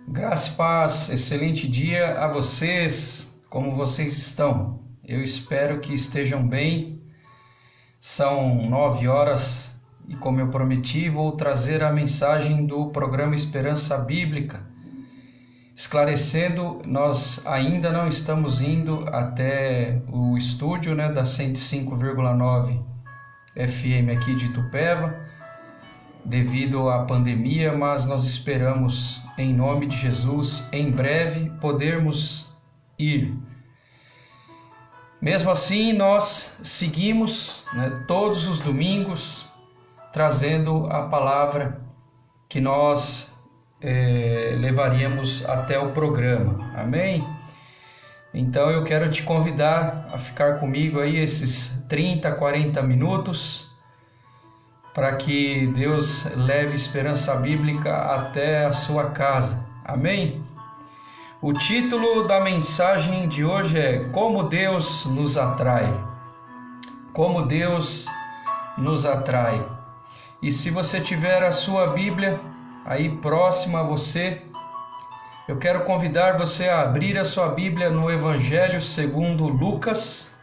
Graça e paz, excelente dia a vocês, como vocês estão? Eu espero que estejam bem. São 9 horas e, como eu prometi, vou trazer a mensagem do programa Esperança Bíblica. Esclarecendo, nós ainda não estamos indo até o estúdio da 105,9 FM aqui de Itupeva, devido à pandemia, mas nós esperamos, em nome de Jesus, em breve podermos ir. Mesmo assim, nós seguimos todos os domingos trazendo a palavra que nós levaríamos até o programa. Amém? Então eu quero te convidar a ficar comigo aí esses 30, 40 minutos, para que Deus leve esperança bíblica até a sua casa. Amém? O título da mensagem de hoje é Como Deus nos atrai. Como Deus nos atrai. E se você tiver a sua Bíblia aí próxima a você, eu quero convidar você a abrir a sua Bíblia no Evangelho segundo Lucas.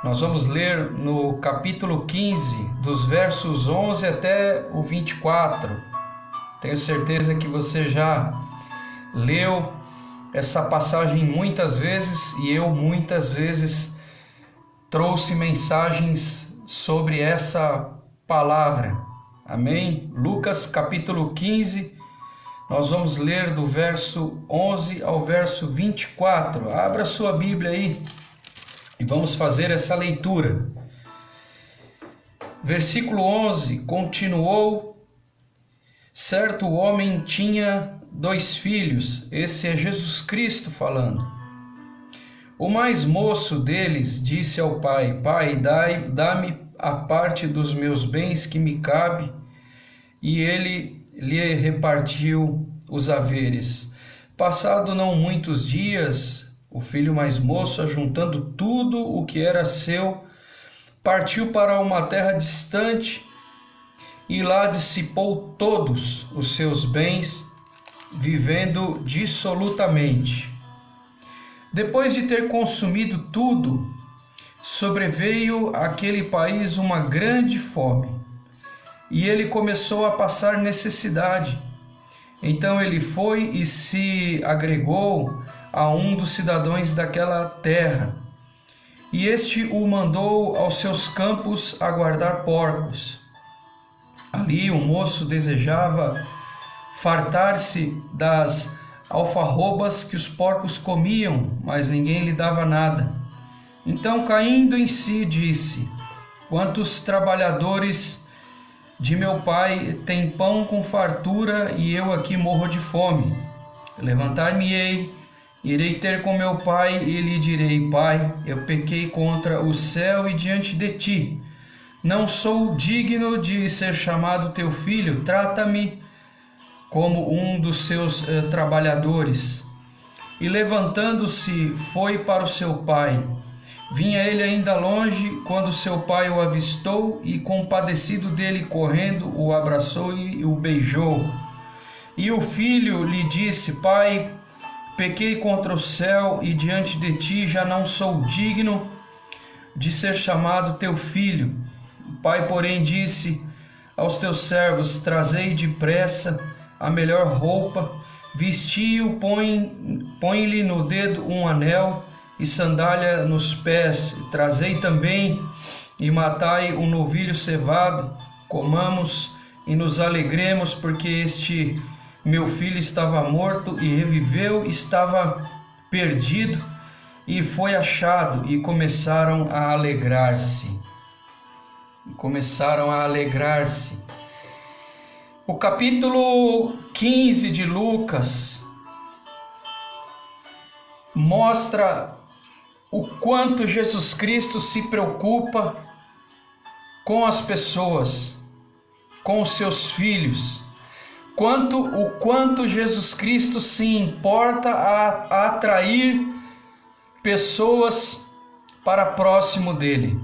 Nós vamos ler no capítulo 15, dos versos 11 até o 24. Tenho certeza que você já leu essa passagem muitas vezes e eu muitas vezes trouxe mensagens sobre essa palavra. Amém? Lucas capítulo 15, nós vamos ler do verso 11 ao verso 24. Abra sua Bíblia aí. E vamos fazer essa leitura. Versículo 11, continuou: certo homem tinha 2 filhos, esse é Jesus Cristo falando. O mais moço deles disse ao pai: Pai, dá-me a parte dos meus bens que me cabe, e ele lhe repartiu os haveres. Passado não muitos dias, o filho mais moço, ajuntando tudo o que era seu, partiu para uma terra distante e lá dissipou todos os seus bens, vivendo dissolutamente. Depois de ter consumido tudo, sobreveio àquele país uma grande fome, e ele começou a passar necessidade. Então ele foi e se agregou a um dos cidadãos daquela terra, e este o mandou aos seus campos a guardar porcos. Ali o moço desejava fartar-se das alfarrobas que os porcos comiam, mas ninguém lhe dava nada. Então, caindo em si, disse: Quantos trabalhadores de meu pai têm pão com fartura e eu aqui morro de fome? Levantar-me-ei, irei ter com meu pai e lhe direi: Pai, eu pequei contra o céu e diante de ti. Não sou digno de ser chamado teu filho. Trata-me como um dos seus trabalhadores. E levantando-se, foi para o seu pai. Vinha ele ainda longe, quando seu pai o avistou e, compadecido dele, correndo, o abraçou e o beijou. E o filho lhe disse: Pai, pequei contra o céu e diante de ti, já não sou digno de ser chamado teu filho. O pai, porém, disse aos teus servos: Trazei depressa a melhor roupa, vesti-o, põe-lhe no dedo um anel e sandália nos pés. Trazei também e matai um novilho cevado, comamos e nos alegremos, porque este meu filho estava morto e reviveu, estava perdido e foi achado, e começaram a alegrar-se. O capítulo 15 de Lucas mostra o quanto Jesus Cristo se preocupa com as pessoas, com os seus filhos, o quanto Jesus Cristo se importa a atrair pessoas para próximo dele.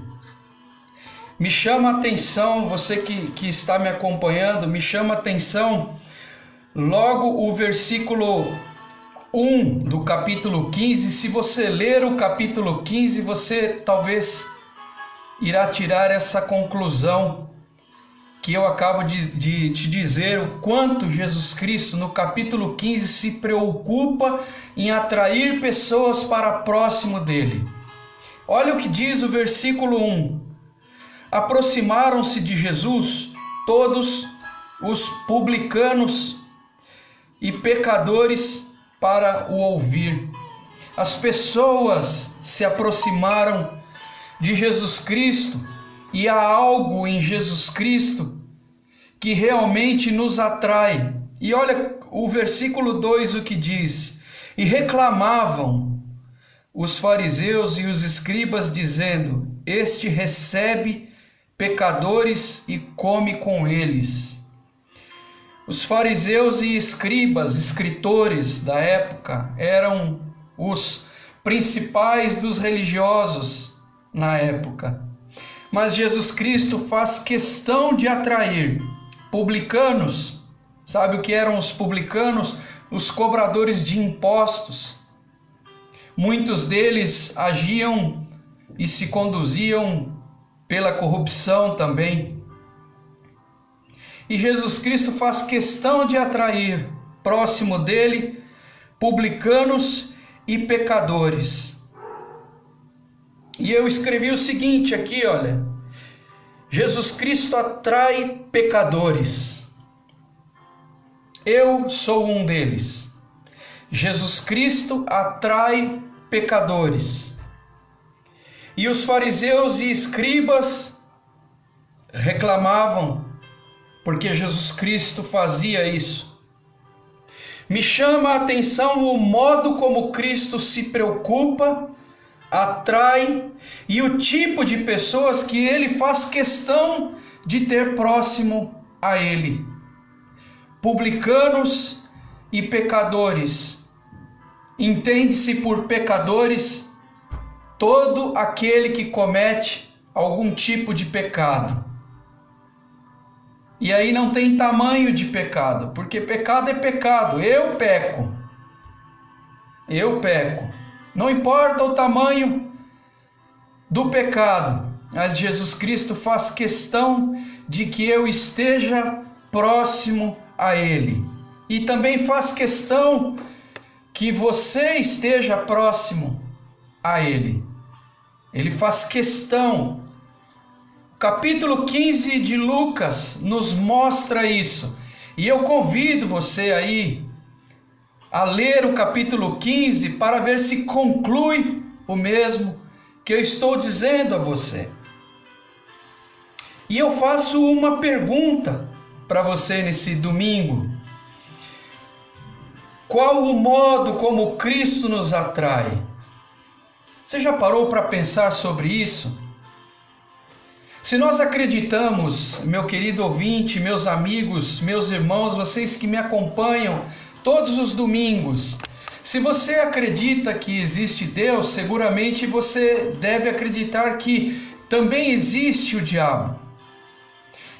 Me chama a atenção, você que está me acompanhando, me chama a atenção logo o versículo 1 do capítulo 15. Se você ler o capítulo 15, você talvez irá tirar essa conclusão que eu acabo de te dizer, o quanto Jesus Cristo, no capítulo 15, se preocupa em atrair pessoas para próximo dele. Olha o que diz o versículo 1. Aproximaram-se de Jesus todos os publicanos e pecadores para o ouvir. As pessoas se aproximaram de Jesus Cristo, e há algo em Jesus Cristo que realmente nos atrai. E olha o versículo 2 o que diz: e reclamavam os fariseus e os escribas, dizendo: este recebe pecadores e come com eles. Os fariseus e escribas, escritores da época, eram os principais dos religiosos na época. Mas Jesus Cristo faz questão de atrair publicanos. Sabe o que eram os publicanos? Os cobradores de impostos. Muitos deles agiam e se conduziam pela corrupção também. E Jesus Cristo faz questão de atrair próximo dele publicanos e pecadores. E eu escrevi o seguinte aqui, olha: Jesus Cristo atrai pecadores. Eu sou um deles. Jesus Cristo atrai pecadores. E os fariseus e escribas reclamavam porque Jesus Cristo fazia isso. Me chama a atenção o modo como Cristo se preocupa, atrai, e o tipo de pessoas que ele faz questão de ter próximo a ele. Publicanos e pecadores. Entende-se por pecadores todo aquele que comete algum tipo de pecado. E aí não tem tamanho de pecado, porque pecado é pecado. Eu peco. Não importa o tamanho do pecado, mas Jesus Cristo faz questão de que eu esteja próximo a Ele. E também faz questão que você esteja próximo a Ele. Ele faz questão. O capítulo 15 de Lucas nos mostra isso. E eu convido você aí a ler o capítulo 15 para ver se conclui o mesmo que eu estou dizendo a você. E eu faço uma pergunta para você nesse domingo. Qual o modo como Cristo nos atrai? Você já parou para pensar sobre isso? Se nós acreditamos, meu querido ouvinte, meus amigos, meus irmãos, vocês que me acompanham todos os domingos, se você acredita que existe Deus, seguramente você deve acreditar que também existe o diabo.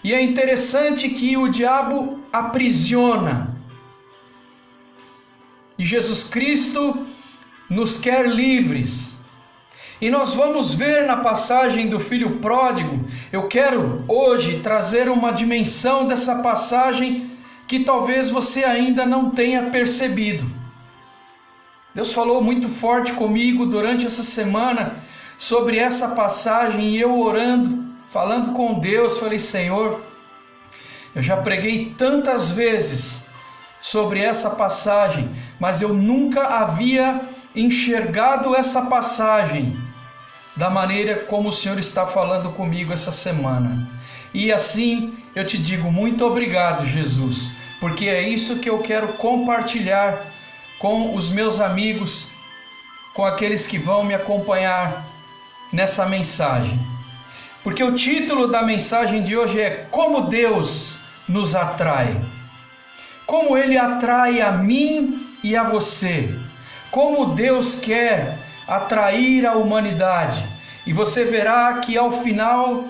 E é interessante que o diabo aprisiona. E Jesus Cristo nos quer livres. E nós vamos ver na passagem do filho pródigo. Eu quero hoje trazer uma dimensão dessa passagem que talvez você ainda não tenha percebido. Deus falou muito forte comigo durante essa semana sobre essa passagem, e eu orando, falando com Deus, falei: Senhor, eu já preguei tantas vezes sobre essa passagem, mas eu nunca havia enxergado essa passagem da maneira como o Senhor está falando comigo essa semana. E assim eu te digo muito obrigado, Jesus, porque é isso que eu quero compartilhar com os meus amigos, com aqueles que vão me acompanhar nessa mensagem. Porque o título da mensagem de hoje é Como Deus nos atrai. Como Ele atrai a mim e a você. Como Deus quer atrair a humanidade. E você verá que ao final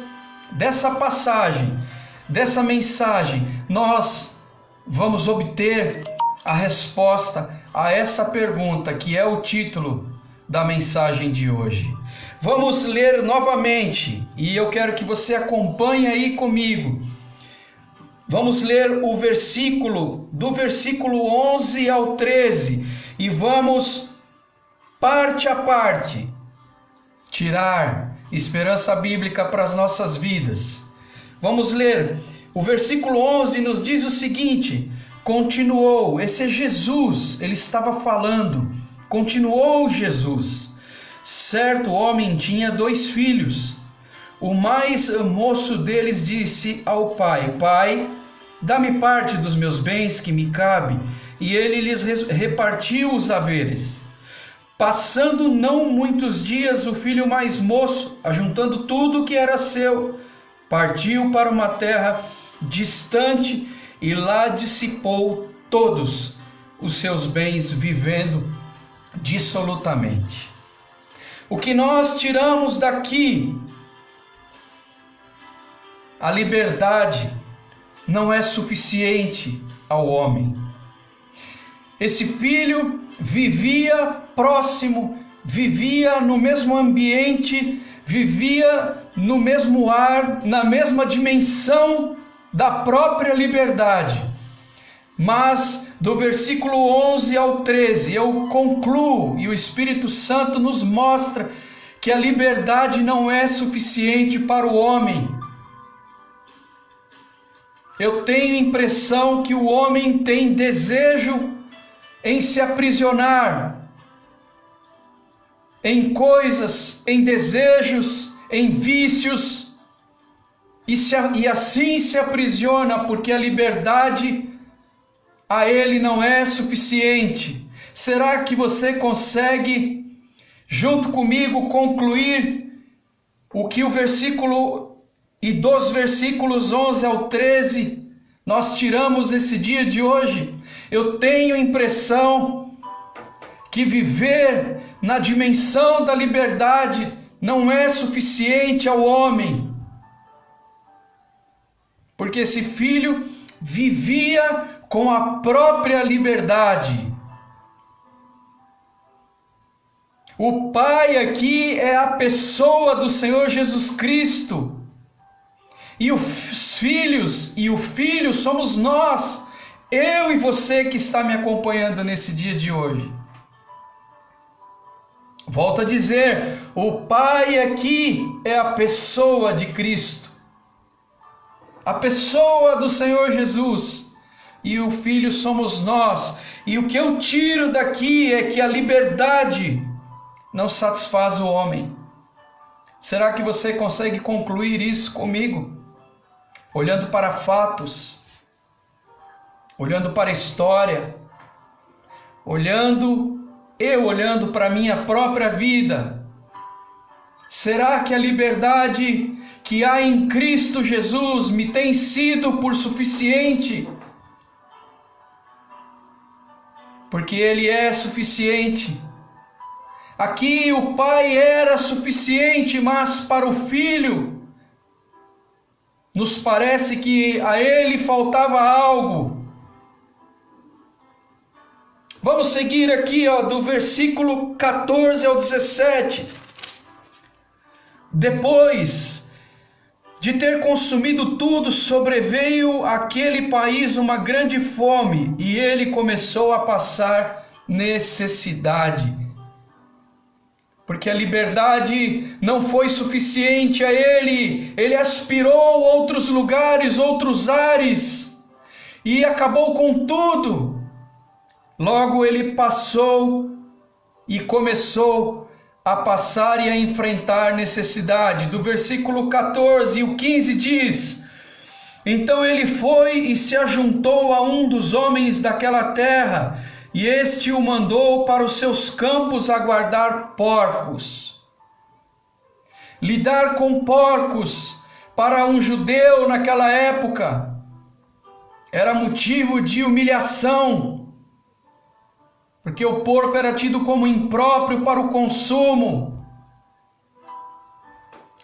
dessa passagem, dessa mensagem, nós vamos obter a resposta a essa pergunta, que é o título da mensagem de hoje. Vamos ler novamente, e eu quero que você acompanhe aí comigo. Vamos ler o versículo, do versículo 11 ao 13, e vamos, parte a parte, tirar esperança bíblica para as nossas vidas. Vamos ler. O versículo 11 nos diz o seguinte: continuou, esse é Jesus, ele estava falando, continuou Jesus. Certo homem tinha 2 filhos. O mais moço deles disse ao pai: Pai, dá-me parte dos meus bens que me cabe. E ele lhes repartiu os haveres. Passando não muitos dias, o filho mais moço, ajuntando tudo o que era seu, partiu para uma terra distante e lá dissipou todos os seus bens, vivendo dissolutamente. O que nós tiramos daqui, a liberdade não é suficiente ao homem. Esse filho vivia próximo, vivia no mesmo ambiente, vivia no mesmo ar, na mesma dimensão da própria liberdade. Mas do versículo 11 ao 13 eu concluo, e o Espírito Santo nos mostra que a liberdade não é suficiente para o homem. Eu tenho a impressão que o homem tem desejo em se aprisionar em coisas, em desejos, em vícios, e assim se aprisiona, porque a liberdade a ele não é suficiente. Será que você consegue, junto comigo, concluir o que o versículo e dos versículos 11 ao 13 nós tiramos esse dia de hoje? Eu tenho a impressão que viver na dimensão da liberdade não é suficiente ao homem, porque esse filho vivia com a própria liberdade. O Pai aqui é a pessoa do Senhor Jesus Cristo, e os filhos e o Filho somos nós, eu e você que está me acompanhando nesse dia de hoje. Volto a dizer, o Pai aqui é a pessoa de Cristo, a pessoa do Senhor Jesus, e o Filho somos nós. E o que eu tiro daqui é que a liberdade não satisfaz o homem. Será que você consegue concluir isso comigo? Olhando para fatos, olhando para a história, olhando para a minha própria vida. Será que a liberdade que há em Cristo Jesus me tem sido por suficiente? Porque Ele é suficiente. Aqui o Pai era suficiente, mas para o Filho, nos parece que a Ele faltava algo. Vamos seguir aqui, do versículo 14 ao 17. Depois de ter consumido tudo, sobreveio àquele país uma grande fome, e ele começou a passar necessidade. Porque a liberdade não foi suficiente a ele, ele aspirou outros lugares, outros ares, e acabou com tudo. Logo ele passou e começou a passar e a enfrentar necessidade. Do versículo 14 e o 15 diz: então ele foi e se ajuntou a um dos homens daquela terra, e este o mandou para os seus campos a guardar porcos. Lidar com porcos para um judeu naquela época era motivo de humilhação, porque o porco era tido como impróprio para o consumo.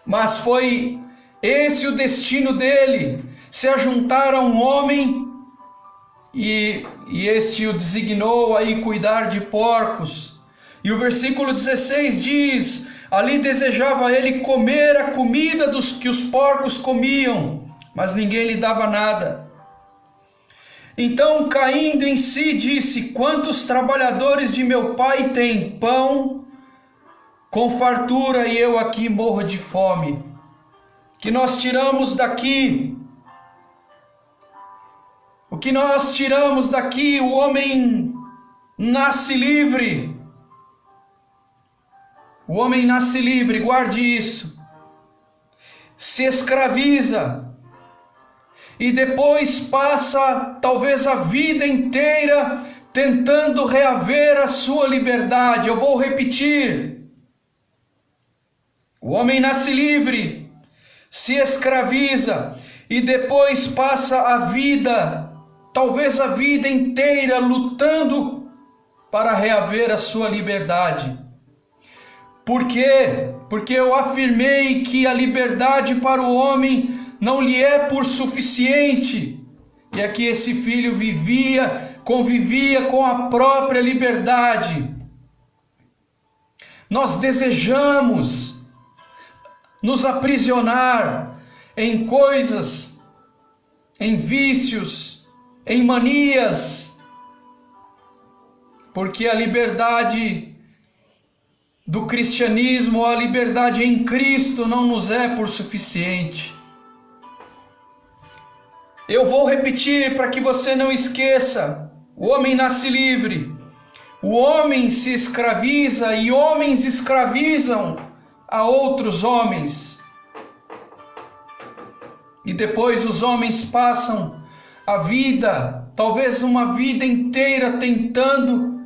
Mas foi esse o destino dele, se ajuntar a um homem e este o designou aí cuidar de porcos. E o versículo 16 diz: ali desejava ele comer a comida dos que os porcos comiam, mas ninguém lhe dava nada. Então, caindo em si, disse: quantos trabalhadores de meu pai têm pão com fartura e eu aqui morro de fome? Que nós tiramos daqui? O que nós tiramos daqui? O homem nasce livre. O homem nasce livre, guarde isso. Se escraviza e depois passa talvez a vida inteira tentando reaver a sua liberdade. Eu vou repetir. O homem nasce livre, se escraviza e depois passa a vida, talvez a vida inteira, lutando para reaver a sua liberdade. Por quê? Porque eu afirmei que a liberdade para o homem não lhe é por suficiente. E aqui esse filho convivia com a própria liberdade. Nós desejamos nos aprisionar em coisas, em vícios, em manias, porque a liberdade do cristianismo, a liberdade em Cristo não nos é por suficiente. Eu vou repetir para que você não esqueça: o homem nasce livre, o homem se escraviza e homens escravizam a outros homens. E depois os homens passam a vida, talvez uma vida inteira, tentando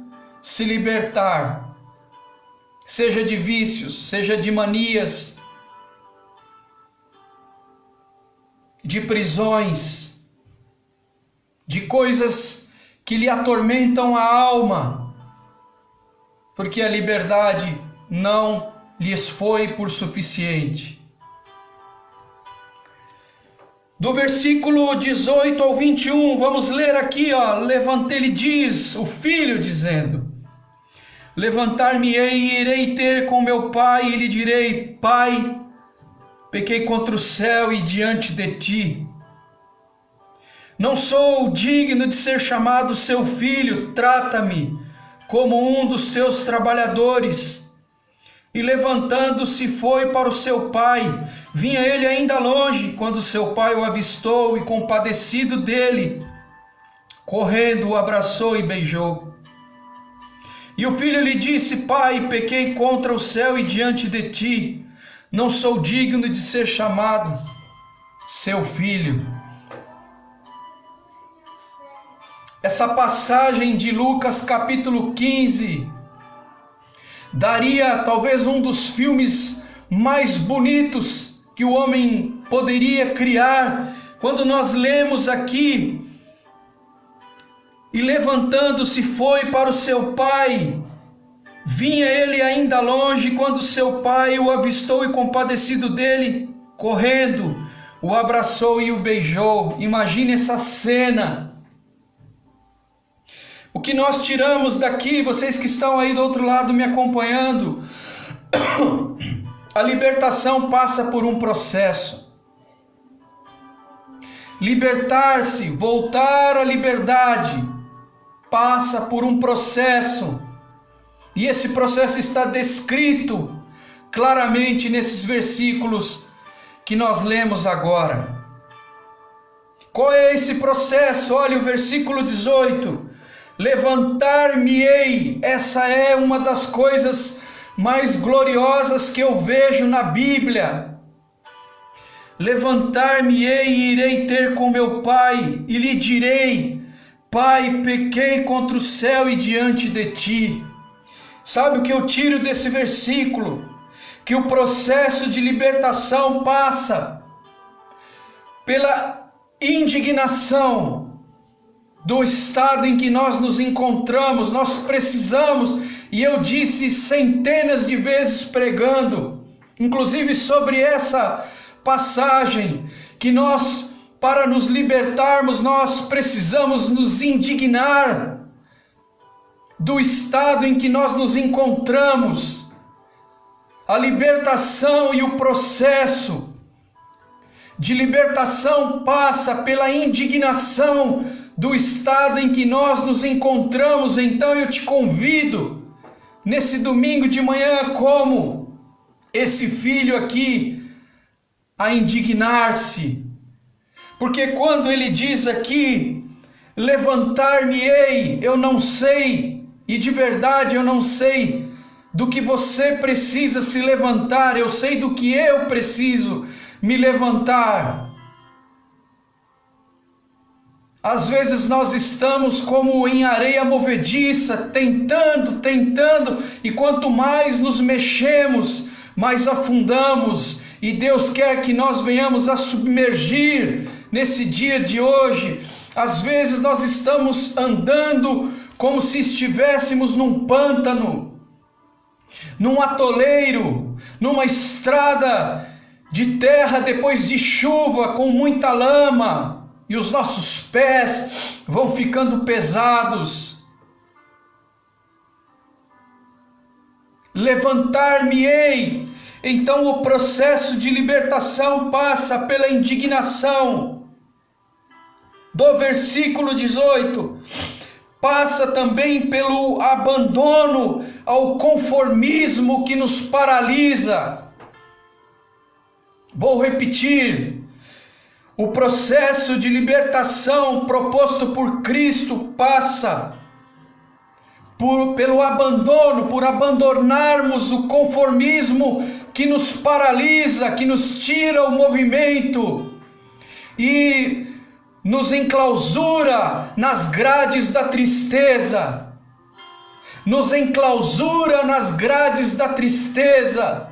se libertar, seja de vícios, seja de manias, de prisões, de coisas que lhe atormentam a alma, porque a liberdade não lhes foi por suficiente. Do versículo 18 ao 21, vamos ler aqui, ele diz, o filho dizendo: levantar-me-ei e irei ter com meu pai e lhe direi: Pai, pequei contra o céu e diante de ti. Não sou digno de ser chamado seu filho, trata-me como um dos teus trabalhadores. E levantando-se foi para o seu pai. Vinha ele ainda longe, quando seu pai o avistou e, compadecido dele, correndo, o abraçou e beijou. E o filho lhe disse: Pai, pequei contra o céu e diante de ti. Não sou digno de ser chamado seu filho. Essa passagem de Lucas capítulo 15 daria talvez um dos filmes mais bonitos que o homem poderia criar, quando nós lemos aqui: e levantando-se foi para o seu pai. Vinha ele ainda longe, quando seu pai o avistou e, compadecido dele, correndo, o abraçou e o beijou. Imagine essa cena. O que nós tiramos daqui, vocês que estão aí do outro lado me acompanhando, a libertação passa por um processo. Libertar-se, voltar à liberdade, passa por um processo. E esse processo está descrito claramente nesses versículos que nós lemos agora. Qual é esse processo? Olha o versículo 18. Levantar-me-ei. Essa é uma das coisas mais gloriosas que eu vejo na Bíblia. Levantar-me-ei e irei ter com meu pai e lhe direi: Pai, pequei contra o céu e diante de ti. Sabe o que eu tiro desse versículo? Que o processo de libertação passa pela indignação do estado em que nós nos encontramos. Nós precisamos, e eu disse centenas de vezes pregando, inclusive sobre essa passagem, que nós para nos libertarmos, nós precisamos nos indignar do estado em que nós nos encontramos. A libertação e o processo de libertação passa pela indignação do estado em que nós nos encontramos. Então eu te convido, nesse domingo de manhã, como esse filho aqui, a indignar-se. Porque quando ele diz aqui, levantar-me-ei, eu não sei, e de verdade eu não sei do que você precisa se levantar, eu sei do que eu preciso me levantar. Às vezes nós estamos como em areia movediça, tentando, e quanto mais nos mexemos, mais afundamos. E Deus quer que nós venhamos a submergir nesse dia de hoje. Às vezes nós estamos andando como se estivéssemos num pântano, num atoleiro, numa estrada de terra depois de chuva, com muita lama, e os nossos pés vão ficando pesados. Levantar-me-ei. Então o processo de libertação passa pela indignação. Do versículo 18, passa também pelo abandono ao conformismo que nos paralisa. Vou repetir. O processo de libertação proposto por Cristo passa pelo abandono, por abandonarmos o conformismo que nos paralisa, que nos tira o movimento e nos enclausura nas grades da tristeza. Nos enclausura nas grades da tristeza.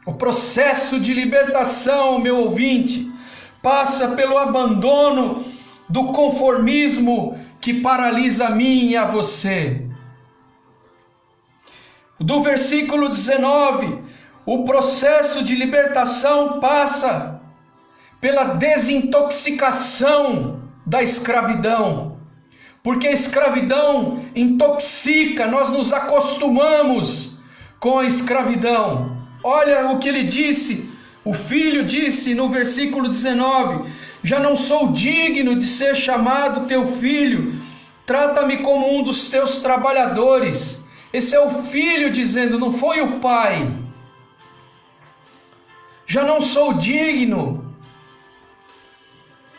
O processo de libertação, meu ouvinte, passa pelo abandono do conformismo que paralisa a mim e a você. Do versículo 19, o processo de libertação passa pela desintoxicação da escravidão. Porque a escravidão intoxica, nós nos acostumamos com a escravidão. Olha o que ele disse, o filho disse no versículo 19: já não sou digno de ser chamado teu filho, trata-me como um dos teus trabalhadores. Esse é o filho dizendo, não foi o pai. Já não sou digno.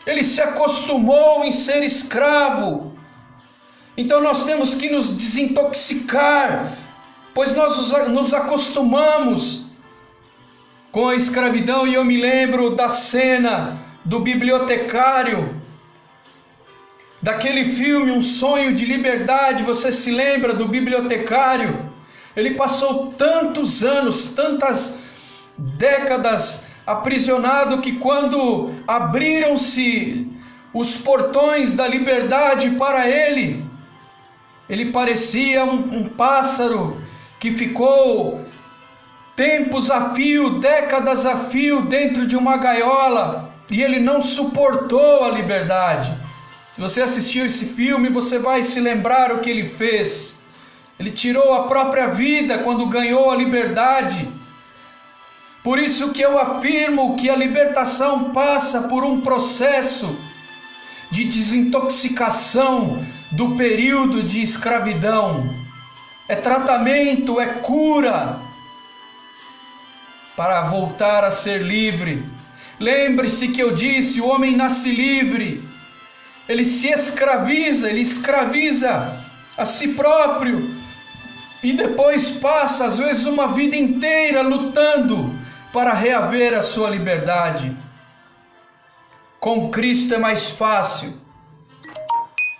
Ele se acostumou em ser escravo. Então nós temos que nos desintoxicar, pois nós nos acostumamos com a escravidão. E eu me lembro da cena do bibliotecário, daquele filme Um Sonho de Liberdade. Você se lembra do bibliotecário? Ele passou tantos anos, tantas décadas aprisionado, que quando abriram-se os portões da liberdade para ele, ele parecia um pássaro que ficou tempos a fio, décadas a fio dentro de uma gaiola, e ele não suportou a liberdade. Se você assistiu esse filme, você vai se lembrar o que ele fez. Ele tirou a própria vida quando ganhou a liberdade. Por isso que eu afirmo que a libertação passa por um processo de desintoxicação do período de escravidão. É tratamento, é cura para voltar a ser livre. Lembre-se que eu disse, o homem nasce livre. Ele se escraviza, ele escraviza a si próprio e depois passa, às vezes, uma vida inteira lutando para reaver a sua liberdade. Com Cristo é mais fácil.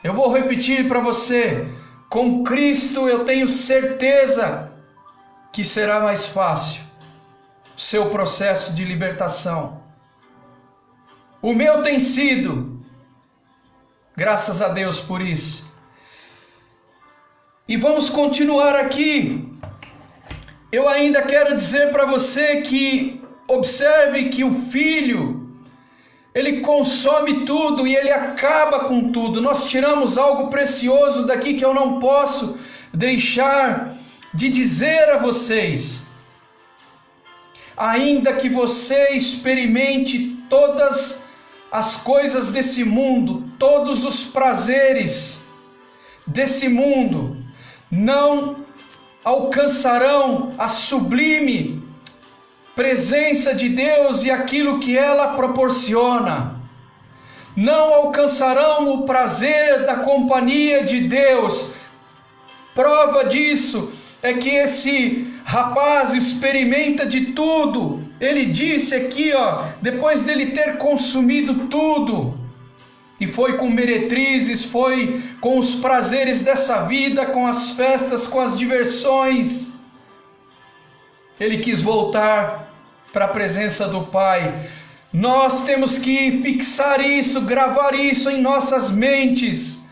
Eu vou repetir para você, com Cristo eu tenho certeza que será mais fácil o seu processo de libertação. O meu tem sido, graças a Deus por isso. E vamos continuar aqui. Eu ainda quero dizer para você que Observe que o filho, ele consome tudo e ele acaba com tudo. Nós tiramos algo precioso daqui que eu não posso deixar de dizer a vocês. Ainda que você experimente todas as coisas desse mundo, todos os prazeres desse mundo, não alcançarão a sublime presença de Deus e aquilo que ela proporciona. Não alcançarão o prazer da companhia de Deus. Prova disso é que esse rapaz experimenta de tudo. Ele disse aqui, depois dele ter consumido tudo, e foi com meretrizes, foi com os prazeres dessa vida, com as festas, com as diversões, ele quis voltar para a presença do Pai. Nós temos que fixar isso, gravar isso em nossas mentes.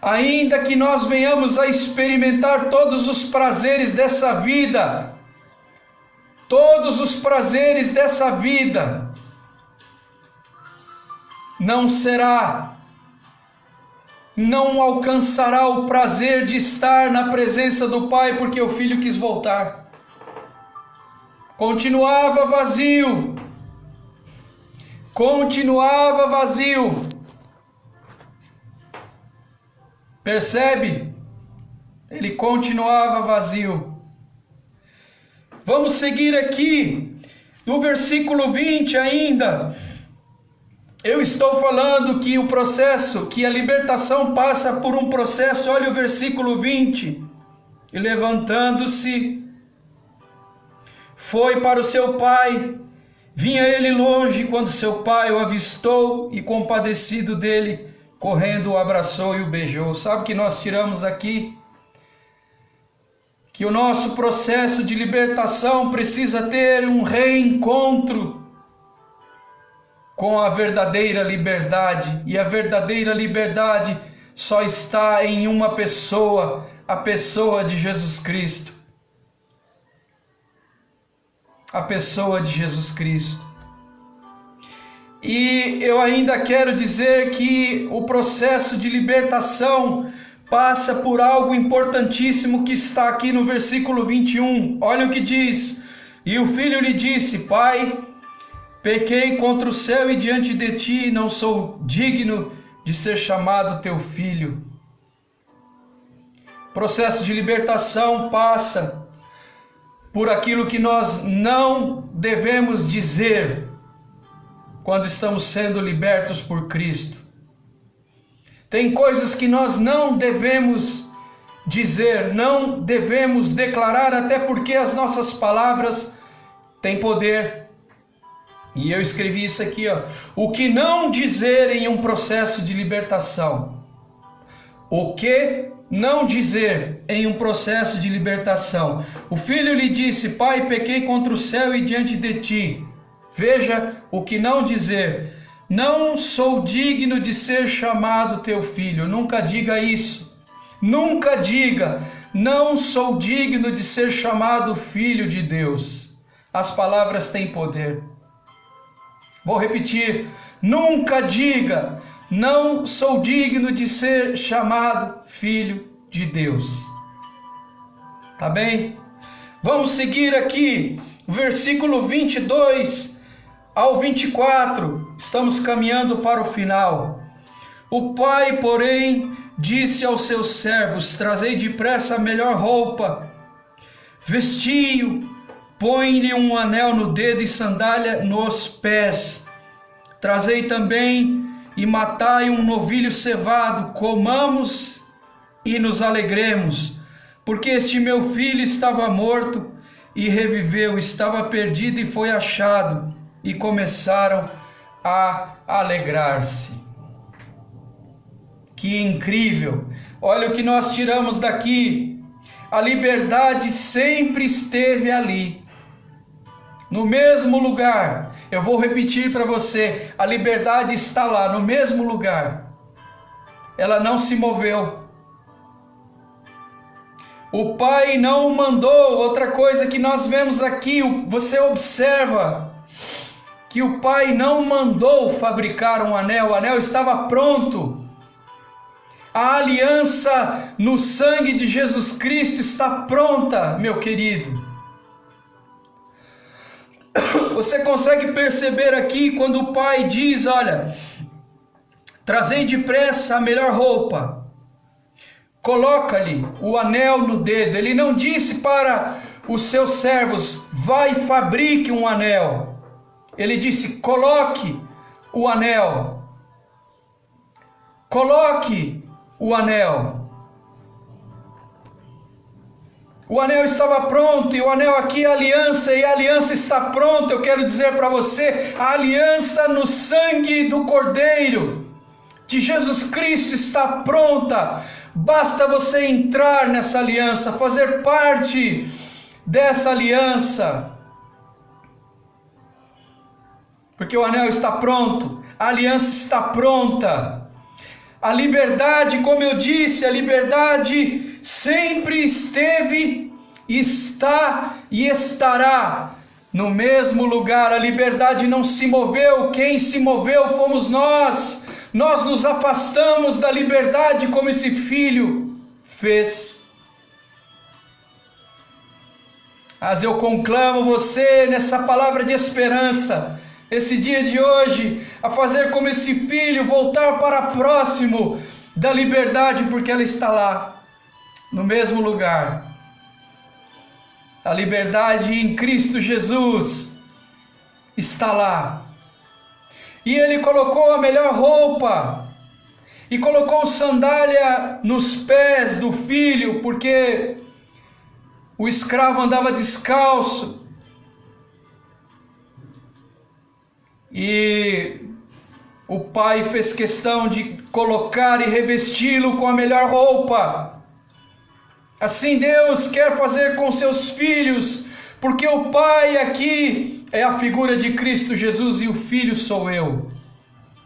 Ainda que nós venhamos a experimentar todos os prazeres dessa vida, todos os prazeres dessa vida, não alcançará o prazer de estar na presença do Pai, porque o filho quis voltar. Continuava vazio. Percebe? Ele continuava vazio. Vamos seguir aqui no versículo 20 ainda. Eu estou falando que o processo, que a libertação passa por um processo. Olha o versículo 20. E levantando-se, foi para o seu pai. Vinha ele longe quando seu pai o avistou e, compadecido dele, correndo, o abraçou e o beijou. Sabe o que nós tiramos daqui? Que o nosso processo de libertação precisa ter um reencontro com a verdadeira liberdade. E a verdadeira liberdade só está em uma pessoa, a pessoa de Jesus Cristo. A pessoa de Jesus Cristo. E eu ainda quero dizer que o processo de libertação passa por algo importantíssimo que está aqui no versículo 21. Olha o que diz: e o filho lhe disse: Pai, pequei contra o céu e diante de ti, não sou digno de ser chamado teu filho. O processo de libertação passa por aquilo que nós não devemos dizer quando estamos sendo libertos por Cristo. Tem coisas que nós não devemos dizer, não devemos declarar, até porque as nossas palavras têm poder. E eu escrevi isso aqui, o que não dizer em um processo de libertação. O que não dizer em um processo de libertação. O filho lhe disse: Pai, pequei contra o céu e diante de ti. Veja o que não dizer. Não sou digno de ser chamado teu filho. Nunca diga isso. Nunca diga: não sou digno de ser chamado filho de Deus. As palavras têm poder. Vou repetir. Nunca diga: não sou digno de ser chamado filho de Deus. Tá bem? Vamos seguir aqui, versículo 22 ao 24. Estamos caminhando para o final. O pai, porém, disse aos seus servos: trazei depressa a melhor roupa, vestiu, põe-lhe um anel no dedo e sandália nos pés. Trazei também e matai um novilho cevado, comamos e nos alegremos, porque este meu filho estava morto e reviveu, estava perdido e foi achado. E começaram a alegrar-se. Que incrível! Olha o que nós tiramos daqui. A liberdade sempre esteve ali, no mesmo lugar. Eu vou repetir para você: a liberdade está lá, no mesmo lugar. Ela não se moveu. O pai não mandou. Outra coisa que nós vemos aqui, você observa que o Pai não mandou fabricar um anel, o anel estava pronto. A aliança no sangue de Jesus Cristo está pronta, meu querido. Você consegue perceber aqui quando o Pai diz, olha, trazei depressa a melhor roupa, coloca-lhe o anel no dedo. Ele não disse para os seus servos, vai e fabrique um anel. Ele disse, coloque o anel. Coloque o anel. O anel estava pronto, e o anel aqui é a aliança, e a aliança está pronta. Eu quero dizer para você, a aliança no sangue do Cordeiro de Jesus Cristo está pronta. Basta você entrar nessa aliança, fazer parte dessa aliança. Porque o anel está pronto, a aliança está pronta. A liberdade, como eu disse, a liberdade sempre esteve, está e estará no mesmo lugar. A liberdade não se moveu, quem se moveu fomos nós. Nós nos afastamos da liberdade como esse filho fez. Mas eu conclamo você nessa palavra de esperança, esse dia de hoje, a fazer como esse filho, voltar para próximo da liberdade, porque ela está lá, no mesmo lugar. A liberdade em Cristo Jesus está lá. E ele colocou a melhor roupa, e colocou sandália nos pés do filho, porque o escravo andava descalço. E o pai fez questão de colocar e revesti-lo com a melhor roupa. Assim Deus quer fazer com seus filhos, porque o pai aqui é a figura de Cristo Jesus e o filho sou eu.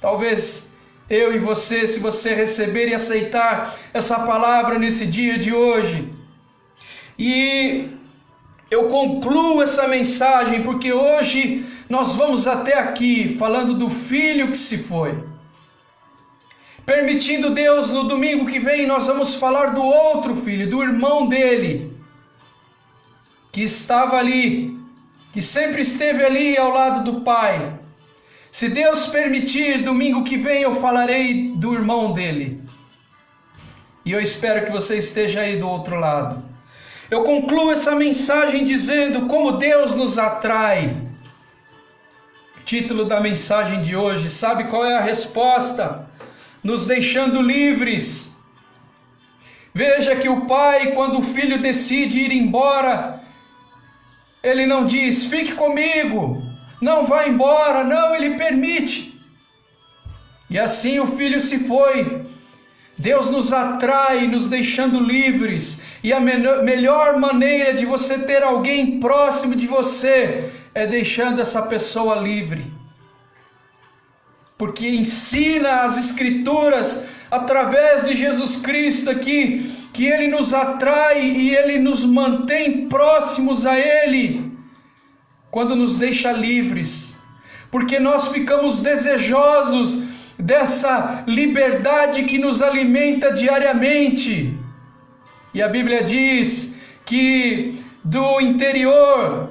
Talvez eu e você, se você receber e aceitar essa palavra nesse dia de hoje. E eu concluo essa mensagem porque hoje nós vamos até aqui falando do filho que se foi. Permitindo Deus, no domingo que vem nós vamos falar do outro filho, do irmão dele, que estava ali, que sempre esteve ali ao lado do pai. Se Deus permitir, domingo que vem eu falarei do irmão dele. E eu espero que você esteja aí do outro lado. Eu concluo essa mensagem dizendo como Deus nos atrai. Título da mensagem de hoje, sabe qual é a resposta? Nos deixando livres. Veja que o pai, quando o filho decide ir embora, ele não diz, fique comigo, não vá embora, não, ele permite. E assim o filho se foi. Deus nos atrai, nos deixando livres. E a melhor maneira de você ter alguém próximo de você é deixando essa pessoa livre. Porque ensina as Escrituras, através de Jesus Cristo aqui, que Ele nos atrai e Ele nos mantém próximos a Ele, quando nos deixa livres. Porque nós ficamos desejosos dessa liberdade que nos alimenta diariamente. E a Bíblia diz que do interior,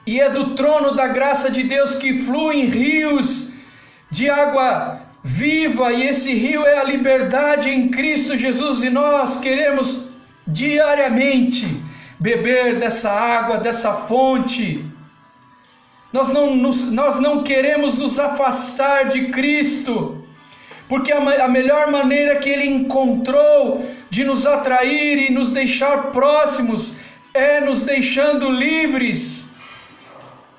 e é do trono da graça de Deus que fluem rios de água viva, e esse rio é a liberdade em Cristo Jesus, e nós queremos diariamente beber dessa água, dessa fonte. Nós não queremos nos afastar de Cristo, porque a melhor maneira que Ele encontrou de nos atrair e nos deixar próximos é nos deixando livres.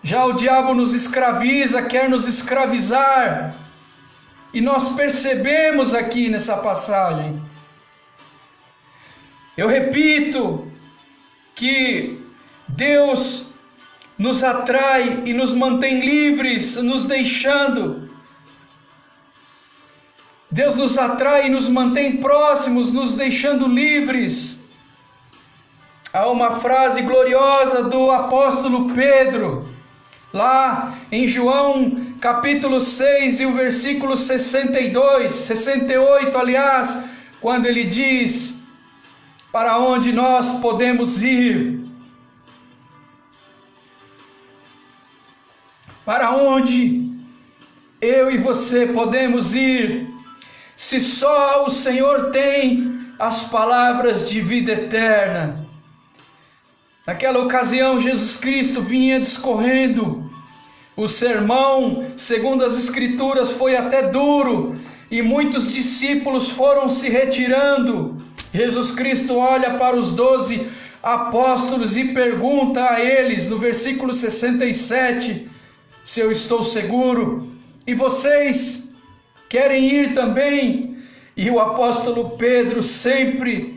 Já o diabo nos escraviza, quer nos escravizar, e nós percebemos aqui nessa passagem. Eu repito que Deus nos atrai e nos mantém livres, nos deixando. Deus nos atrai e nos mantém próximos, nos deixando livres. Há uma frase gloriosa do apóstolo Pedro, Lá em João capítulo 6 e o versículo 68, aliás, quando ele diz: para onde nós podemos ir? Para onde eu e você podemos ir, se só o Senhor tem as palavras de vida eterna? Naquela ocasião, Jesus Cristo vinha discorrendo. O sermão, segundo as Escrituras, foi até duro, e muitos discípulos foram se retirando. Jesus Cristo olha para os 12 apóstolos e pergunta a eles, no versículo 67, se eu estou seguro, e vocês querem ir também? E o apóstolo Pedro, sempre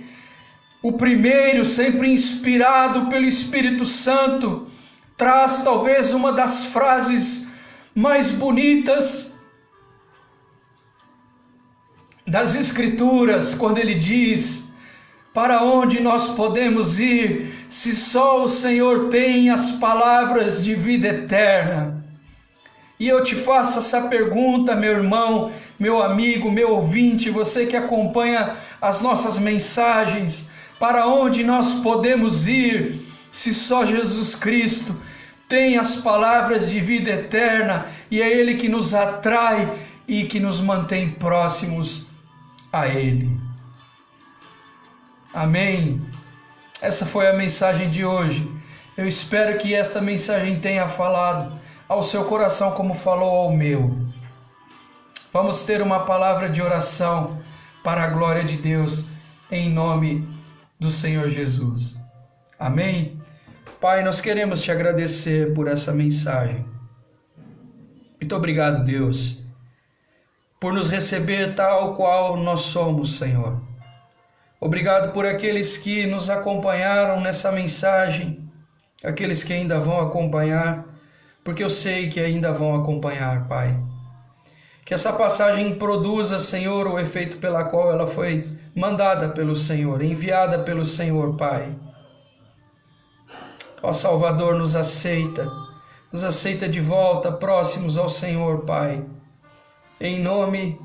o primeiro, sempre inspirado pelo Espírito Santo, traz talvez uma das frases mais bonitas das Escrituras, quando ele diz: para onde nós podemos ir, se só o Senhor tem as palavras de vida eterna? E eu te faço essa pergunta, meu irmão, meu amigo, meu ouvinte, você que acompanha as nossas mensagens: para onde nós podemos ir, se só Jesus Cristo tem as palavras de vida eterna, e é Ele que nos atrai e que nos mantém próximos a Ele? Amém? Essa foi a mensagem de hoje. Eu espero que esta mensagem tenha falado ao seu coração como falou ao meu. Vamos ter uma palavra de oração para a glória de Deus, em nome do Senhor Jesus. Amém? Pai, nós queremos te agradecer por essa mensagem. Muito obrigado, Deus, por nos receber tal qual nós somos, Senhor. Obrigado por aqueles que nos acompanharam nessa mensagem, aqueles que ainda vão acompanhar, porque eu sei que ainda vão acompanhar, Pai. Que essa passagem produza, Senhor, o efeito pela qual ela foi mandada pelo Senhor, enviada pelo Senhor, Pai. Ó Salvador, nos aceita de volta, próximos ao Senhor, Pai. Em nome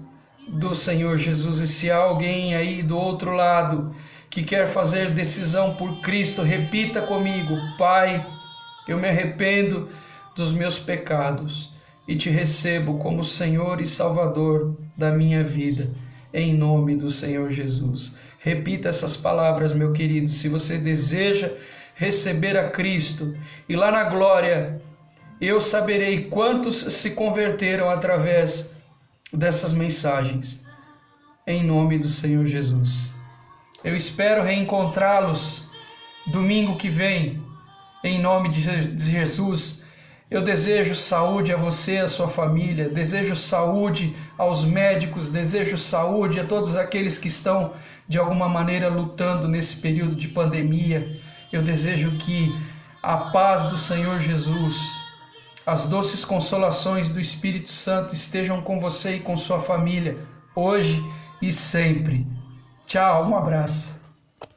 do Senhor Jesus. E se há alguém aí do outro lado que quer fazer decisão por Cristo, repita comigo: Pai, eu me arrependo dos meus pecados e te recebo como Senhor e Salvador da minha vida, em nome do Senhor Jesus. Repita essas palavras, meu querido, se você deseja receber a Cristo, e lá na glória eu saberei quantos se converteram através dessas mensagens, em nome do Senhor Jesus. Eu espero reencontrá-los domingo que vem, em nome de Jesus. Eu desejo saúde a você e a sua família, desejo saúde aos médicos, desejo saúde a todos aqueles que estão de alguma maneira lutando nesse período de pandemia. Eu desejo que a paz do Senhor Jesus, as doces consolações do Espírito Santo estejam com você e com sua família, hoje e sempre. Tchau, um abraço.